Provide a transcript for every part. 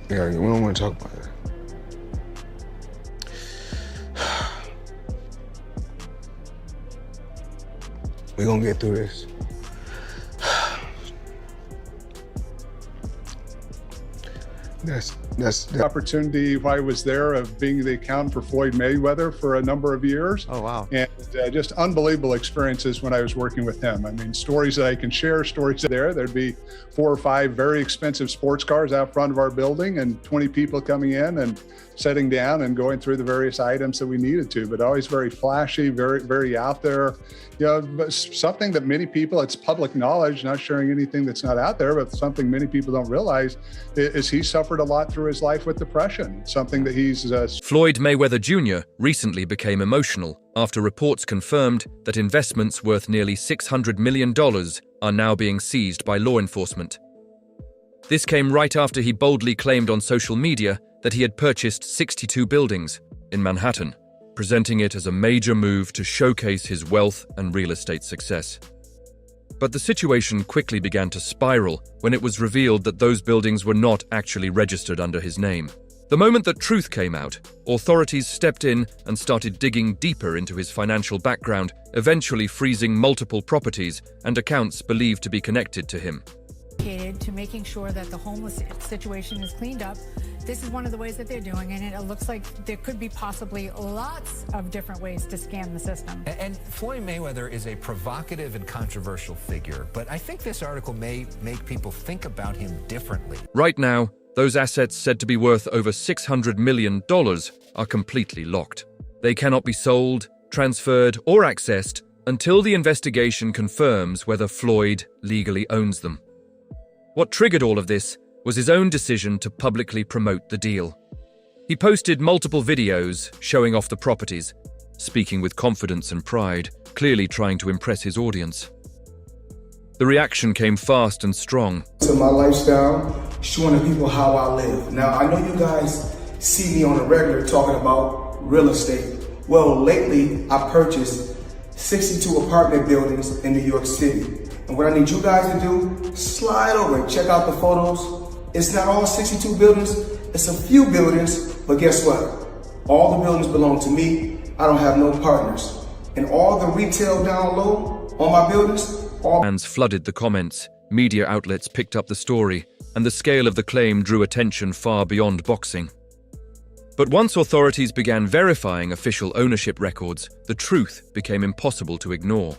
Yeah, we don't want to talk about that. We're gonna get through this. That's The opportunity while I was there of being the accountant for Floyd Mayweather for a number of years. Oh, wow. And just unbelievable experiences when I was working with him. I mean, stories that I can share, stories there. There'd be 4 or 5 very expensive sports cars out front of our building and 20 people coming in and sitting down and going through the various items that we needed to, but always very flashy, very, very out there. You know, but something that many people, it's public knowledge, not sharing anything that's not out there, but something many people don't realize is he suffered a lot through his life with depression. Something that he's... Floyd Mayweather Jr. recently became emotional after reports confirmed that investments worth nearly $600 million are now being seized by law enforcement. This came right after he boldly claimed on social media that he had purchased 62 buildings in Manhattan, presenting it as a major move to showcase his wealth and real estate success. But the situation quickly began to spiral when it was revealed that those buildings were not actually registered under his name. The moment that truth came out, authorities stepped in and started digging deeper into his financial background, eventually freezing multiple properties and accounts believed to be connected to him. To making sure that the homeless situation is cleaned up. This is one of the ways that they're doing it, and it looks like there could be possibly lots of different ways to scam the system. And Floyd Mayweather is a provocative and controversial figure, but I think this article may make people think about him differently. Right now, those assets said to be worth over $600 million are completely locked. They cannot be sold, transferred, or accessed until the investigation confirms whether Floyd legally owns them. What triggered all of this was his own decision to publicly promote the deal. He posted multiple videos showing off the properties, speaking with confidence and pride, clearly trying to impress his audience. The reaction came fast and strong. To my lifestyle, showing the people how I live. Now, I know you guys see me on a regular talking about real estate. Well, lately, I purchased 62 apartment buildings in New York City. And what I need you guys to do, slide over and check out the photos. It's not all 62 buildings, it's a few buildings, but guess what? All the buildings belong to me. I don't have no partners. And all the retail down low on my buildings, Fans flooded the comments, media outlets picked up the story, and the scale of the claim drew attention far beyond boxing. But once authorities began verifying official ownership records, the truth became impossible to ignore.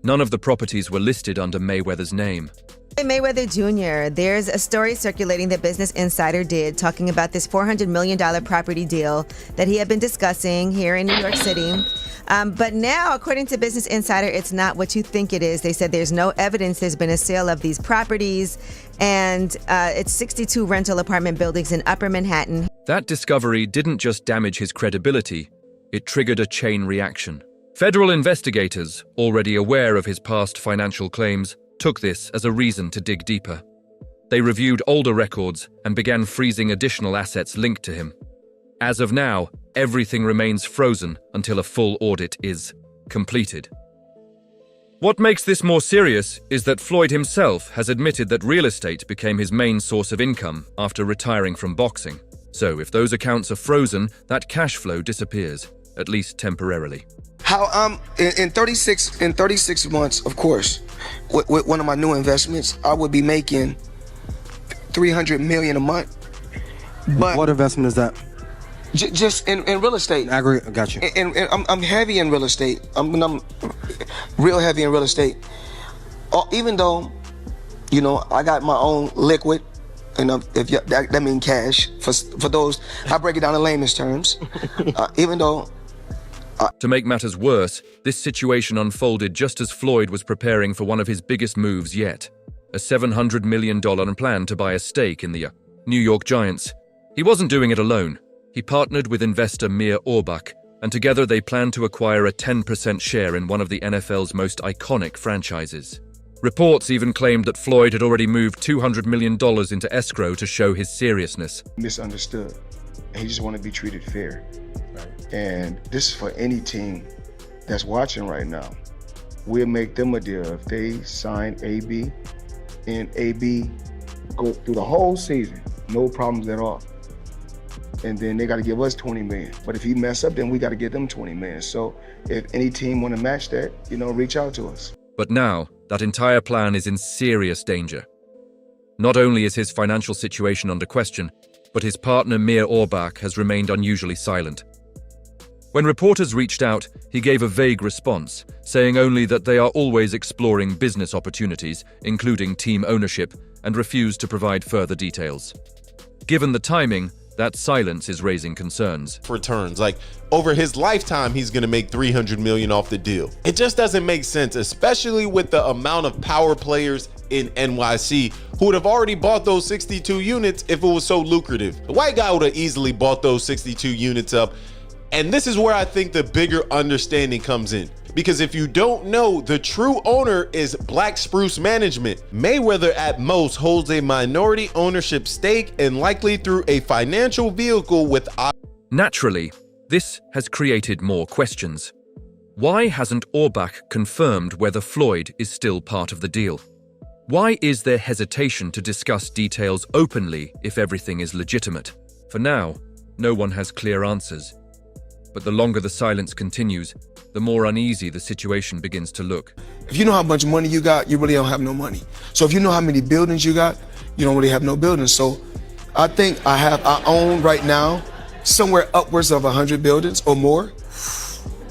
None of the properties were listed under Mayweather's name. Mayweather Jr., there's a story circulating that Business Insider did talking about this $400 million property deal that he had been discussing here in New York City. But now, according to Business Insider, it's not what you think it is. They said there's no evidence there's been a sale of these properties, and it's 62 rental apartment buildings in Upper Manhattan. That discovery didn't just damage his credibility, it triggered a chain reaction. Federal investigators, already aware of his past financial claims, took this as a reason to dig deeper. They reviewed older records and began freezing additional assets linked to him. As of now, everything remains frozen until a full audit is completed. What makes this more serious is that Floyd himself has admitted that real estate became his main source of income after retiring from boxing. So if those accounts are frozen, that cash flow disappears, at least temporarily. How in 36 months, of course, with one of my new investments, I would be making $300 million a month. But what investment is that? Just in real estate. Aggregate, got you. And I'm heavy in real estate. I'm real heavy in real estate. Even though, you know, I got my own liquid, and that means cash. For those, I break it down in layman's terms. Even though. To make matters worse, this situation unfolded just as Floyd was preparing for one of his biggest moves yet, a $700 million plan to buy a stake in the New York Giants. He wasn't doing it alone. He partnered with investor Mir Orbach, and together they planned to acquire a 10% share in one of the NFL's most iconic franchises. Reports even claimed that Floyd had already moved $200 million into escrow to show his seriousness. Misunderstood. He just want to be treated fair. And this is for any team that's watching right now. We'll make them a deal. If they sign AB and AB go through the whole season, no problems at all. And then they got to give us 20 million. But if he mess up, then we got to give them 20 million. So if any team want to match that, you know, reach out to us. But now, that entire plan is in serious danger. Not only is his financial situation under question, but his partner Mir Orbach has remained unusually silent. When reporters reached out, he gave a vague response, saying only that they are always exploring business opportunities, including team ownership, and refused to provide further details. Given the timing, that silence is raising concerns. Returns, like over his lifetime, he's going to make $300 million off the deal. It just doesn't make sense, especially with the amount of power players in NYC who would have already bought those 62 units if it was so lucrative. The white guy would have easily bought those 62 units up. And this is where I think the bigger understanding comes in. Because if you don't know, the true owner is Black Spruce Management. Mayweather at most holds a minority ownership stake and likely through a financial vehicle with... Naturally, this has created more questions. Why hasn't Orbach confirmed whether Floyd is still part of the deal? Why is there hesitation to discuss details openly if everything is legitimate? For now, no one has clear answers. But the longer the silence continues, the more uneasy the situation begins to look. If you know how much money you got, you really don't have no money. So if you know how many buildings you got, you don't really have no buildings. So I think I own right now somewhere upwards of 100 buildings or more.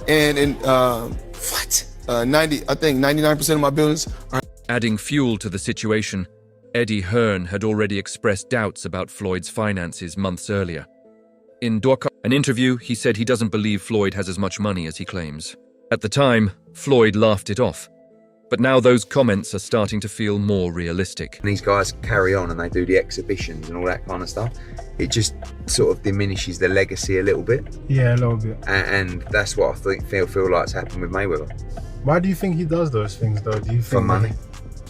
And in 99% of my buildings are... Adding fuel to the situation, Eddie Hearn had already expressed doubts about Floyd's finances months earlier. In an interview, he said he doesn't believe Floyd has as much money as he claims. At the time, Floyd laughed it off. But now those comments are starting to feel more realistic. These guys carry on and they do the exhibitions and all that kind of stuff. It just sort of diminishes the legacy a little bit. Yeah, a little bit. And that's what I feel like's happened with Mayweather. Why do you think he does those things, though? Do you think for money?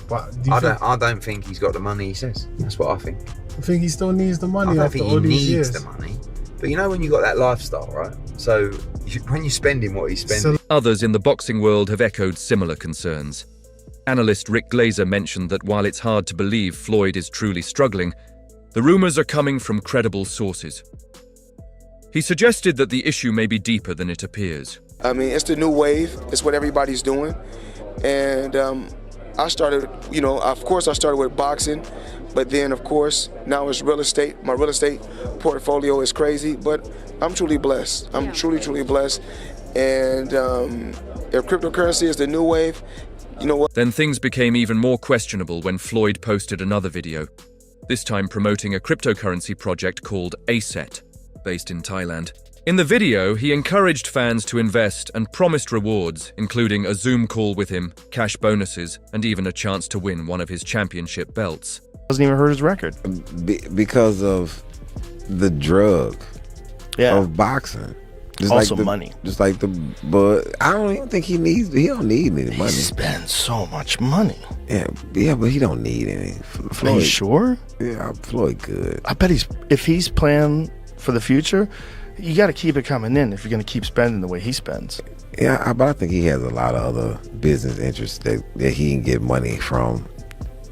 I don't think he's got the money he says. That's what I think. I think he still needs the money. I don't after think all he these needs years. the money. But you know when you got that lifestyle, right? So when you're spending what he's spending... Others in the boxing world have echoed similar concerns. Analyst Rick Glazer mentioned that while it's hard to believe Floyd is truly struggling, the rumors are coming from credible sources. He suggested that the issue may be deeper than it appears. I mean, it's the new wave. It's what everybody's doing. And I started, you know, of course I started with boxing, but then of course now it's real estate. My real estate portfolio is crazy, but I'm truly blessed. I'm truly blessed. And if cryptocurrency is the new wave, you know what? Then things became even more questionable when Floyd posted another video, this time promoting a cryptocurrency project called SIEZED, based in Thailand. In the video, he encouraged fans to invest and promised rewards, including a Zoom call with him, cash bonuses, and even a chance to win one of his championship belts. Doesn't even hurt his record. Because of the drug of boxing. Just also like money. But I don't even think he don't need any money. He spends so much money. Yeah, but he don't need any. Floyd, are you sure? Yeah, Floyd good. I bet if he's playing for the future, you got to keep it coming in if you're going to keep spending the way he spends. Yeah, but I think he has a lot of other business interests that he can get money from.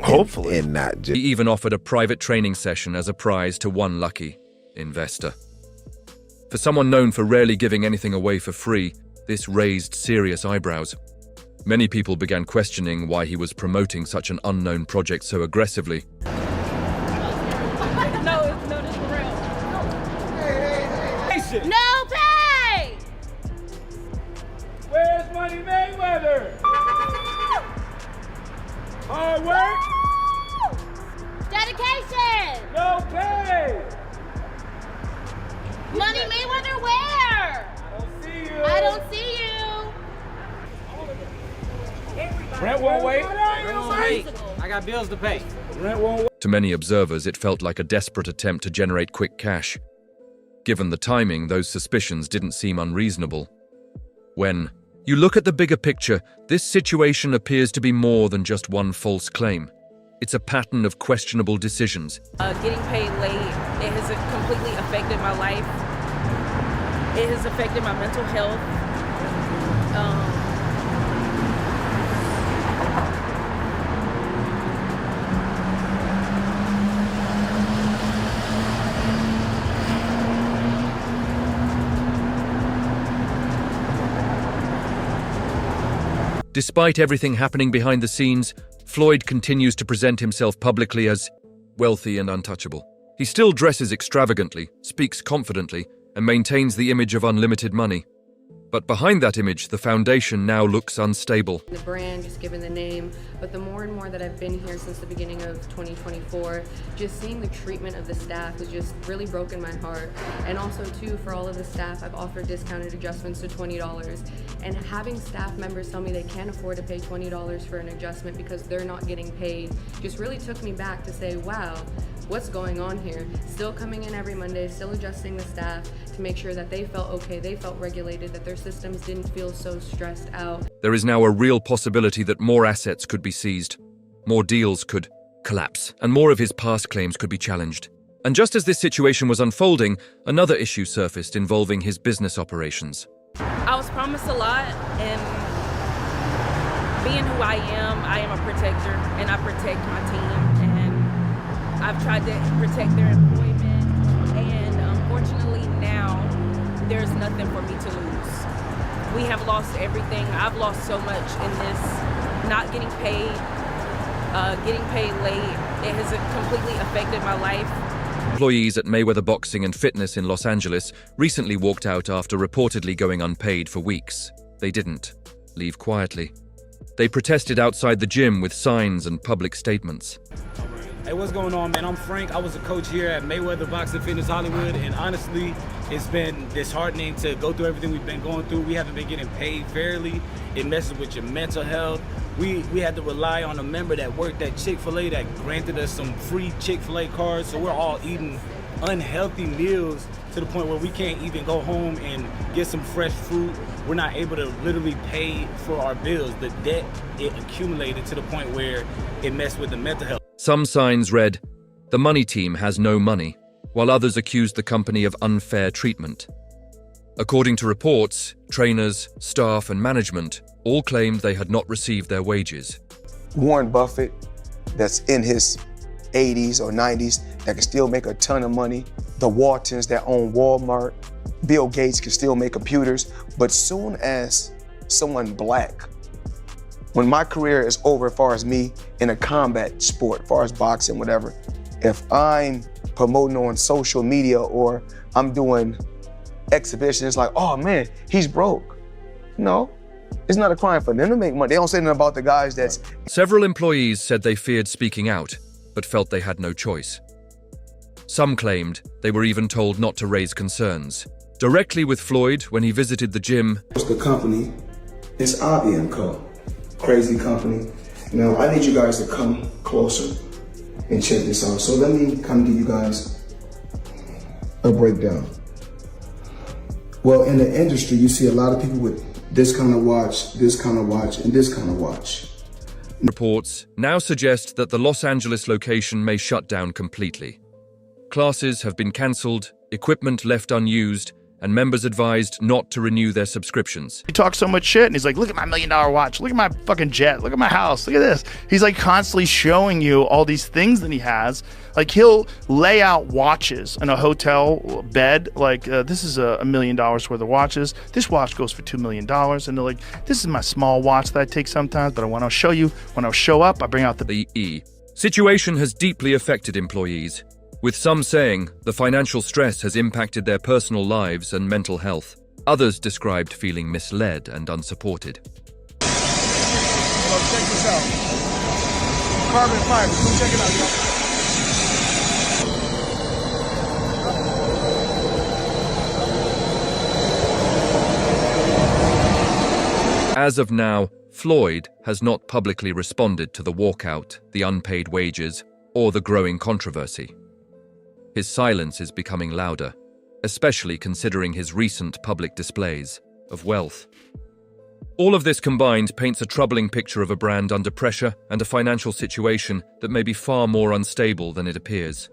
Hopefully. And not just... He even offered a private training session as a prize to one lucky investor. For someone known for rarely giving anything away for free, this raised serious eyebrows. Many people began questioning why he was promoting such an unknown project so aggressively. No pay! Where's Money Mayweather? Hard work? Dedication! No pay! Money Mayweather where? I don't see you. I don't see you. Rent won't wait. I got bills to pay. Rent won't wait. To many observers, it felt like a desperate attempt to generate quick cash. Given the timing, those suspicions didn't seem unreasonable. When you look at the bigger picture, this situation appears to be more than just one false claim. It's a pattern of questionable decisions. Getting paid late, it has completely affected my life. It has affected my mental health. Despite everything happening behind the scenes, Floyd continues to present himself publicly as wealthy and untouchable. He still dresses extravagantly, speaks confidently, and maintains the image of unlimited money. But behind that image, the foundation now looks unstable. The brand, just given the name, but the more and more that I've been here since the beginning of 2024, just seeing the treatment of the staff has just really broken my heart. And also too, for all of the staff, I've offered discounted adjustments to $20. And having staff members tell me they can't afford to pay $20 for an adjustment because they're not getting paid just really took me back to say, wow, what's going on here? Still coming in every Monday, still adjusting the staff to make sure that they felt okay, they felt regulated, that their systems didn't feel so stressed out. There is now a real possibility that more assets could be seized, more deals could collapse, and more of his past claims could be challenged. And just as this situation was unfolding, another issue surfaced involving his business operations. I was promised a lot, and being who I am a protector, and I protect my team, and I've tried to protect their employment, and unfortunately now there's nothing for me to lose. We have lost everything. I've lost so much in this, not getting paid late. It has completely affected my life. Employees at Mayweather Boxing and Fitness in Los Angeles recently walked out after reportedly going unpaid for weeks. They didn't leave quietly. They protested outside the gym with signs and public statements. Hey, what's going on, man? I'm Frank. I was a coach here at Mayweather Boxing Fitness Hollywood, and honestly, it's been disheartening to go through everything we've been going through. We haven't been getting paid fairly. It messes with your mental health. We had to rely on a member that worked at Chick-fil-A that granted us some free Chick-fil-A cards, so we're all eating unhealthy meals to the point where we can't even go home and get some fresh fruit. We're not able to literally pay for our bills. The debt, it accumulated to the point where it messed with the mental health. Some signs read, "The money team has no money," while others accused the company of unfair treatment. According to reports, trainers, staff, and management all claimed they had not received their wages. Warren Buffett, that's in his 80s or 90s, that can still make a ton of money. The Waltons that own Walmart. Bill Gates can still make computers. But soon as someone black, when my career is over as far as me in a combat sport, as far as boxing, whatever, if I'm promoting on social media or I'm doing exhibitions, it's like, oh man, he's broke. No, it's not a crime for them to make money. They don't say nothing about the guys that's... Several employees said they feared speaking out, but felt they had no choice. Some claimed they were even told not to raise concerns. Directly with Floyd when he visited the gym. The company is Avi & Co. Crazy company. Now, I need you guys to come closer and check this out. So let me kind of give you guys a breakdown. Well, in the industry, you see a lot of people with this kind of watch, this kind of watch, and this kind of watch. Reports now suggest that the Los Angeles location may shut down completely. Classes have been cancelled, equipment left unused, and members advised not to renew their subscriptions. He talks so much shit, and he's like, look at my $1 million watch, look at my fucking jet, look at my house, look at this. He's like constantly showing you all these things that he has. Like he'll lay out watches in a hotel bed, like this is $1 million worth of watches. This watch goes for $2 million. And they're like, this is my small watch that I take sometimes, but I want to show you, when I show up, I bring out the E. Situation has deeply affected employees, with some saying the financial stress has impacted their personal lives and mental health. Others described feeling misled and unsupported. Check this out. Carbon fiber. Come check it out, y'all. As of now, Floyd has not publicly responded to the walkout, the unpaid wages, or the growing controversy. His silence is becoming louder, especially considering his recent public displays of wealth. All of this combined paints a troubling picture of a brand under pressure and a financial situation that may be far more unstable than it appears.